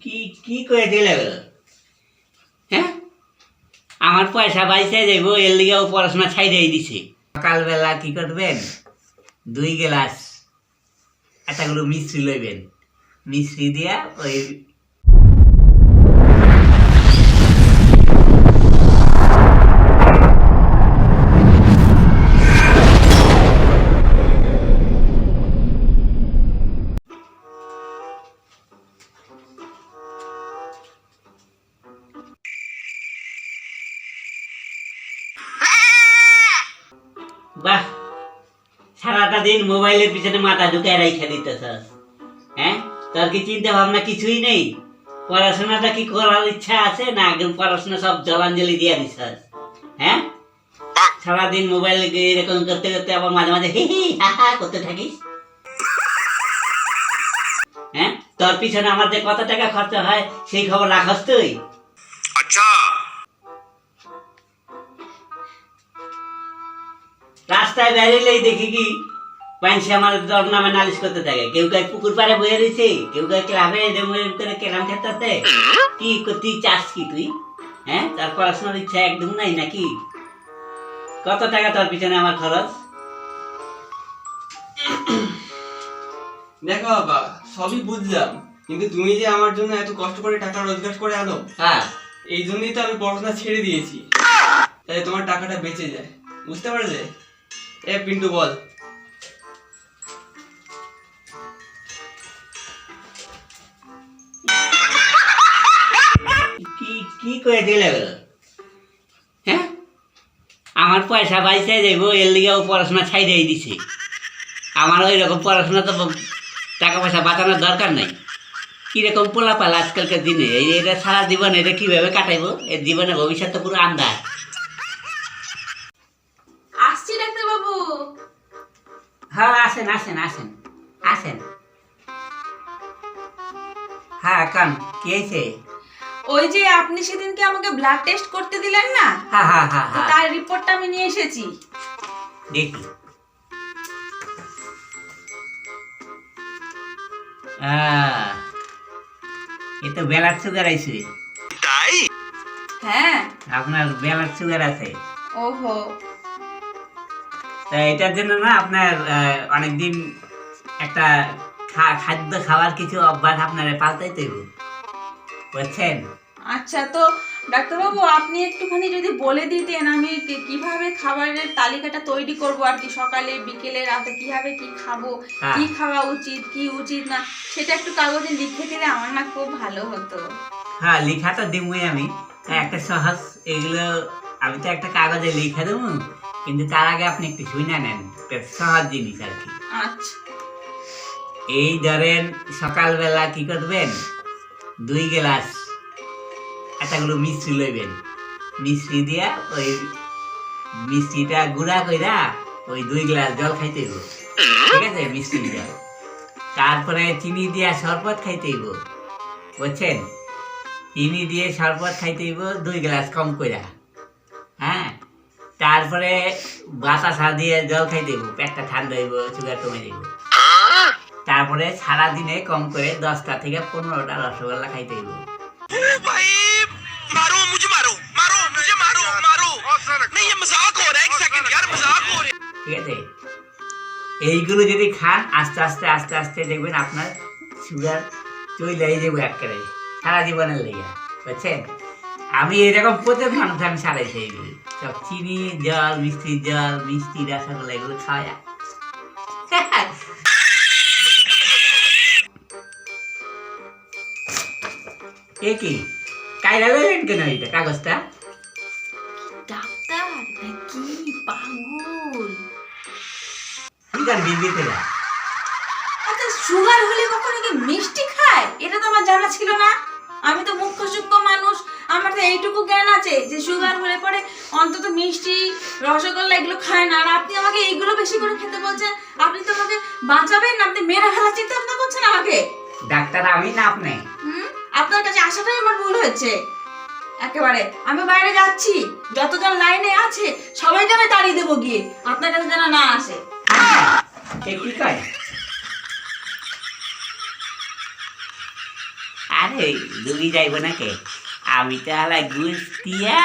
কি কি করে দিলে হ্যাঁ আমার পয়সা বাইসে যাইব এর লিগেও পড়াশোনা ছাইড়াই দিছে। সকালবেলা কি করবেন, 2 গ্লাস এতগুলো মিশ্রি লইবেন, মিশ্রি দিয়া ওই বাহ, সারাটা দিন মোবাইলের পিছনে মাথা ঢুকায় রাইখা দিতেছস। হ্যাঁ, তোর কি চিন্তা ভাবনা কিছুই নেই? পড়াশোনাটা কি করার ইচ্ছা আছে না একদম পড়াশোনা সব জলাঞ্জলি দিয়ে দিছস? হ্যাঁ, সারাদিন মোবাইল এরকম করতে করতে আবার মাঝে মাঝে হি হি হা হা করতে থাকিস। হ্যাঁ, তোর পিছনে আমার যে কত টাকা খরচ হয় সেই খবর রাখস তুই? আচ্ছা, রাস্তায় বেরিয়েলেই দেখি কি পাইনসে আমার তোর নামে নালিশ করতে থাকে। কেউ কেউ পুকুর পাড়ে বয়ে রয়েছে, কেউ কেউ ক্লাবে করে কেরাম খেতে। কি করতে চাস কি তুই? হ্যাঁ, তার পড়াশোনার ইচ্ছা একদম নাই নাকি? কত টাকা তোর পিছনে আমার খরচ? দেখো বাবা, সবই বুঝলাম, কিন্তু তুমি যে আমার জন্য এত কষ্ট করে টাকা রোজগার করে আনো, হ্যাঁ, এই জন্যই তো আমি পড়াশোনা ছেড়ে দিয়েছি, তাই তোমার টাকাটা বেঁচে যায়। বুঝতে পারলে? এ পিন্টু বল। কি কি করে দিলে হ্যাঁ আমার পয়সা বাইসে যাইব এর লিগেও পড়াশোনা ছাইড়াই দিছে। আমার ওই রকম পড়াশোনা তো টাকা পয়সা বাঁচানোর দরকার নাই। কিরকম পোলাপাল আজকালকার দিনে এটা সারা জীবন এটা কিভাবে কাটাইবো? এর জীবনে ভবিষ্যৎ তো পুরো আন্ধার। আসছি ডাক্তার বাবু। হ্যাঁ, আসেন আসেন আসেন আসেন। হ্যাঁ, কান কি হয়েছে? ওই যে আপনি সেদিনকে আমাকে ব্লাড টেস্ট করতে দিলেন না, হ্যাঁ হ্যাঁ হ্যাঁ হ্যাঁ, তার রিপোর্টটা আমি নিয়ে এসেছি। দেখি। এ তো ব্লাড সুগার আছে। হ্যাঁ। আপনার ব্লাড সুগার আছে। ওহো। তা এটার জন্য না আপনার অনেকদিন একটা খাদ্য খাওয়ার কিছু অভ্যাস আপনার পাল্টাইতে হইব, বুঝছেন? আচ্ছা, তো ডাক্তারবাবু আপনি একটুখানি যদি বলে দিতেন আমি কিভাবে খাবারের তালিকাটা তৈরি করব আর কি, সকালে বিকেলে রাতে কিভাবে কি খাবো, কি খাওয়া উচিত কি উচিত না, সেটা একটু কাগজে লিখে দিলে আমার না খুব ভালো হতো। হ্যাঁ, লেখাটা দিবই আমি। একটা সহজ এগুলো আমি তো একটা কাগজে লিখে দেবো, কিন্তু তার আগে আপনি একটু শুনে নেন, সহজ জিনিস আর কি। আচ্ছা। এই ধরেন সকালবেলা কি করবেন, 2 গ্লাস এতগুলো মিশ্রি লইবেন, মিশ্রি দিয়া ওই মিষ্টিটা গুঁড়া কইরা ওই 2 গ্লাস জল খাইতে হইব, ঠিক আছে? মিষ্টি জল। তারপরে চিনি দিয়া শরবত খাইতে হইব, বুঝছেন? চিনি দিয়ে শরবত খাইতে হইব 2 গ্লাস কম কইরা। হ্যাঁ, তারপরে বাতাসা দিয়ে জল খাইতে হইব, পেটটা ঠান্ডা হইব, সুগার কমে যাইব। তারপরে সারাদিনে কম করে 10টা থেকে 15টা রসগোল্লা খাইতে হইব। ঠিক আছে? এইগুলো যদি খান আস্তে আস্তে আস্তে আস্তে দেখবেন আপনার সুগার চলে যাবো একেবারে সারা জীবনের লেগে, বুঝছেন? আমি এরকম প্রত্যেক মানুষ আমি সারাইছি এইগুলো সব, চিনি জল, মিষ্টির জল, মিষ্টি রসগোল্লা এগুলো খাওয়া। এ কি কাইরা লইলেন কেন এটা কাগজটা? ডাক্তার নাকি পাগল? আচ্ছা, সুগার হলে কখনো কি মিষ্টি খায়? এটা তো আমার জানা ছিল না। আমি তো মুখ্য সূক্ষ্ম মানুষ, আমার তো এইটুকু জ্ঞান আছে যে সুগার হলে পরে অন্তত মিষ্টি রসগোল্লা এগুলো খায় না, আর আপনি আমাকে এইগুলো বেশি করে খেতে বলছেন। আপনি তো আমাকে বাঁচাবেন না, আপনি মেরে ফেলার চিন্তা ভাবনা করছেন আমাকে। ডাক্তার আমি না আপনি? আপনার কাছে আসাটাই আমার ভুল হয়েছে একেবারে। আমি বাইরে যাচ্ছি, যতজন লাইনে আছে সবাইকে আমি তাড়িয়ে দেবো গিয়ে, আপনার কাছে যেন না আসে। কি কয় আরে রুগী যাইব না কে, আমি তো হালাই ঘুষ দিয়া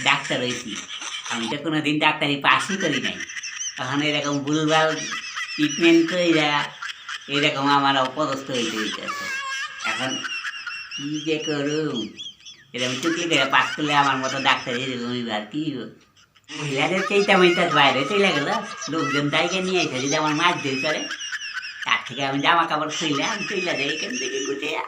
ডাক্তার হয়েছি। আমি তো কোনোদিন ডাক্তারি পাসই করি নাই, তখন এরকম ভুলভাল ট্রিটমেন্ট কইরা এরকম আমার অপদস্থ হইতে হইতেছে। এখন কি যে করুম, এরকম টুকলি করে পাস করলে আমার মতো ডাক্তার এরকম আর কি মহিলাদের চেইটা মইটা বাইরে চলে গেল, লোকজন তাইকে নিয়ে এসে যদি আমার মাছ দিয়ে করে, তার থেকে আমি জামা কাপড় খুইলে আমি চলে যাই এখান থেকে গুটিয়া।